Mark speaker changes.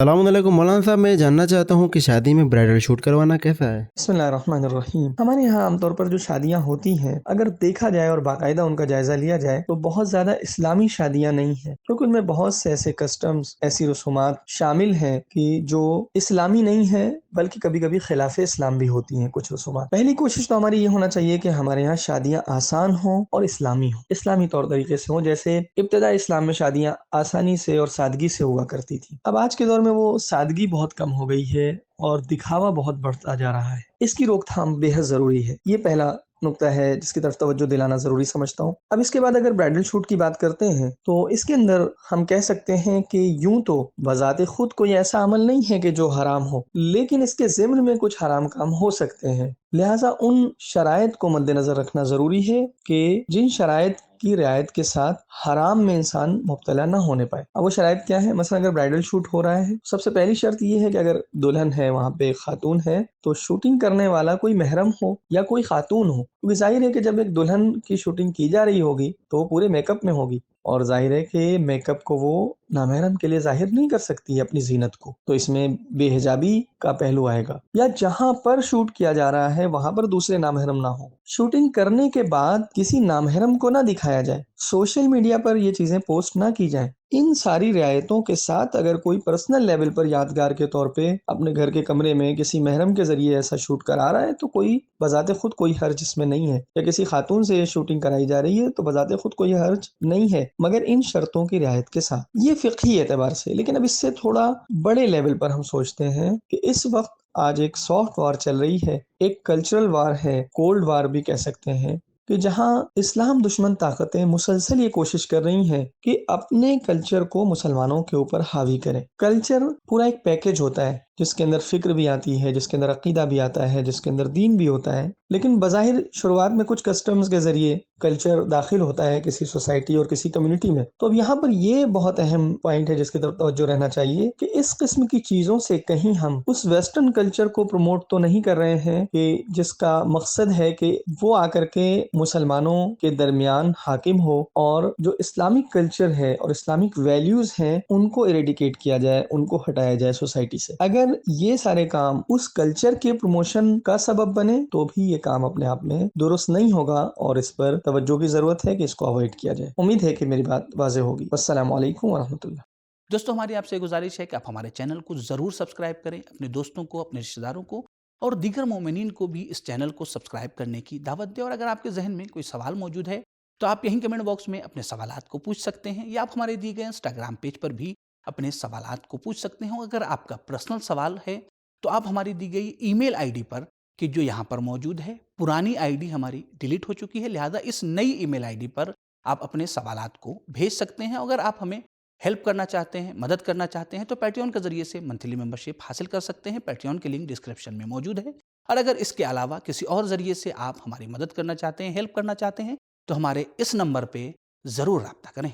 Speaker 1: अस्सलामुअलैकुम मौलाना साहब, मैं जानना चाहता हूँ कि शादी में ब्राइडल शूट करवाना कैसा है?
Speaker 2: बिस्मिल्लाहिर्रहमानिर्रहीम। हमारे यहाँ आमतौर पर जो शादियाँ होती हैं, अगर देखा जाए और बाकायदा उनका जायज़ा लिया जाए तो बहुत ज़्यादा इस्लामी शादियाँ नहीं हैं, क्योंकि उनमें बहुत से ऐसे कस्टम्स, ऐसी रसूमात शामिल हैं कि जो इस्लामी नहीं है, बल्कि कभी कभी खिलाफ इस्लाम भी होती हैं कुछ रसूमात। पहली कोशिश तो हमारी ये होना चाहिए कि हमारे यहाँ शादियाँ आसान हों और इस्लामी हों, इस्लामी तौर तरीके से हों। जैसे इब्तदा इस्लाम में शादियाँ आसानी से और सादगी से हुआ करती थी। अब आज के दौर में वो सादगी बहुत कम हो गई है और दिखावा बहुत बढ़ता जा रहा है। इसकी रोकथाम बेहद ज़रूरी है। ये पहला नुक्ता है जिसकी तरफ तवज्जो दिलाना ज़रूरी समझता हूँ। अब इसके बाद अगर ब्राइडल शूट की बात करते हैं तो इसके अंदर हम कह सकते हैं कि यूं तो बज़ाते खुद कोई ऐसा अमल नहीं है कि जो हराम हो, लेकिन इसके ज़िम्न में कुछ हराम काम हो सकते हैं। लिहाजा उन शराइत को मद्देनज़र रखना ज़रूरी है कि जिन शराइत की रियायत के साथ हराम में इंसान मुब्तला ना होने पाए। अब वो शराइत क्या है? मसलन अगर ब्राइडल शूट हो रहा है, सबसे पहली शर्त ये है कि अगर दुल्हन है, वहाँ पे खातून है, तो शूटिंग करने वाला कोई महरम हो या कोई खातून हो, क्योंकि जाहिर है कि जब एक दुल्हन की शूटिंग की जा रही होगी तो वो पूरे मेकअप में होगी और जाहिर है कि मेकअप को वो नामहरम के लिए जाहिर नहीं कर सकती है अपनी जीनत को, तो इसमें बेहिजाबी का पहलू आएगा। या जहां पर शूट किया जा रहा है वहां पर दूसरे नामहरम ना हो। शूटिंग करने के बाद किसी नामहरम को ना दिखाया जाए, सोशल मीडिया पर ये चीजें पोस्ट ना की जाएं। इन सारी रियायतों के साथ अगर कोई पर्सनल लेवल पर यादगार के तौर पे अपने घर के कमरे में किसी महरम के जरिए ऐसा शूट करा रहा है तो कोई बजाते खुद कोई हर्ज इसमें नहीं है। या किसी खातून से ये शूटिंग कराई जा रही है तो बजाते खुद कोई हर्ज नहीं है, मगर इन शर्तों की रियायत के साथ। ये फिqही एतबार से। लेकिन अब इससे थोड़ा बड़े लेवल पर हम सोचते हैं कि इस वक्त आज एक सॉफ्ट वॉर चल रही है, एक कल्चरल वार है, कोल्ड वार भी कह सकते हैं, कि जहां इस्लाम दुश्मन ताकतें मुसलसल ये कोशिश कर रही हैं कि अपने कल्चर को मुसलमानों के ऊपर हावी करें। कल्चर पूरा एक पैकेज होता है जिसके अंदर फिक्र भी आती है, जिसके अंदर अकीदा भी आता है, जिसके अंदर दीन भी होता है। लेकिन बज़ाहिर शुरुआत में कुछ कस्टम्स के जरिए कल्चर दाखिल होता है किसी सोसाइटी और किसी कम्युनिटी में। तो अब यहाँ पर ये बहुत अहम पॉइंट है जिसकी तरफ तवज्जो रहना चाहिए कि इस किस्म की चीज़ों से कहीं हम उस वेस्टर्न कल्चर को प्रमोट तो नहीं कर रहे हैं कि जिसका मकसद है कि वो आकर के मुसलमानों के दरमियान हाकिम हो और जो इस्लामिक कल्चर है और इस्लामिक वैल्यूज हैं उनको इरेडिकेट किया जाए, उनको हटाया जाए सोसाइटी से। अगर ये सारे काम उस कल्चर के प्रमोशन का सबब बने तो भी ये काम अपने आप में दुरुस्त नहीं होगा और इस पर तवज्जो की जरूरत है कि इसको अवॉइड किया जाए। उम्मीद है कि मेरी बात वाज़ेह होगी। अस्सलाम वालेकुम व रहमतुल्लाह।
Speaker 3: दोस्तों, हमारी आपसे गुजारिश है कि आप हमारे चैनल को ज़रूर सब्सक्राइब करें, अपने दोस्तों को, अपने रिश्तेदारों को और दीगर मोमिनीन को भी इस चैनल को सब्सक्राइब करने की दावत दें। और अगर आपके जहन में कोई सवाल मौजूद है तो आप यहीं कमेंट बॉक्स में अपने सवालात को पूछ सकते हैं, या आप हमारे दिए गए इंस्टाग्राम पेज पर भी अपने सवालात को पूछ सकते हैं। अगर आपका पर्सनल सवाल है तो आप हमारी दी गई ईमेल आईडी पर, कि जो यहाँ पर मौजूद है, पुरानी आईडी हमारी डिलीट हो चुकी है, लिहाजा इस नई ईमेल आईडी पर आप अपने सवालात को भेज सकते हैं। अगर आप हमें हेल्प करना चाहते हैं, मदद करना चाहते हैं, तो पैट्रियन के जरिए से मंथली मेंबरशिप हासिल कर सकते हैं। पैट्रियन की लिंक डिस्क्रिप्शन में मौजूद है। और अगर इसके अलावा किसी और जरिए से आप हमारी मदद करना चाहते हैं, हेल्प करना चाहते हैं, तो हमारे इस नंबर पे ज़रूर रब्ता करें।